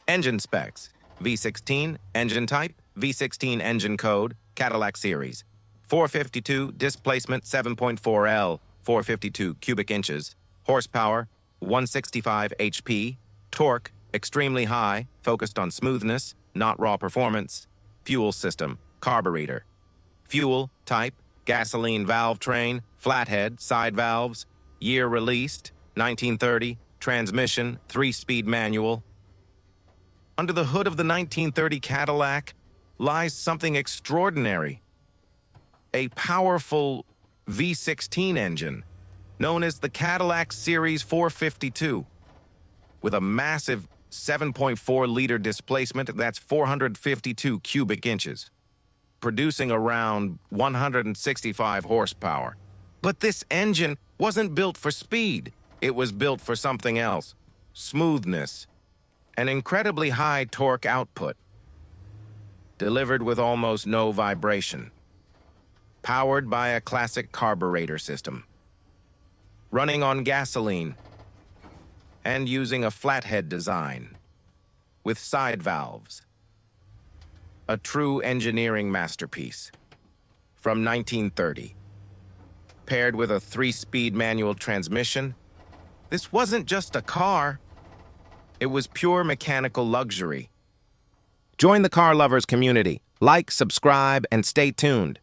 Engine specs: V16, engine type, V16 engine code, Cadillac series. 452, displacement 7.4 L, 452 cubic inches. Horsepower, 165 HP. Torque, extremely high, focused on smoothness, not raw performance. Fuel system, carburetor. Fuel type, gasoline valve train, flathead, side valves. Year released, 1930. Transmission, 3-speed manual. Under the hood of the 1930 Cadillac lies something extraordinary. A powerful V16 engine, known as the Cadillac Series 452, with a massive 7.4-liter displacement that's 452 cubic inches, producing around 165 horsepower. But this engine wasn't built for speed. It was built for something else: smoothness. An incredibly high torque output, delivered with almost no vibration, powered by a classic carburetor system, running on gasoline, and using a flathead design, with side valves. A true engineering masterpiece from 1930. Paired with a 3-speed manual transmission, this wasn't just a car. It was pure mechanical luxury. Join the car lovers community. Like, subscribe, and stay tuned.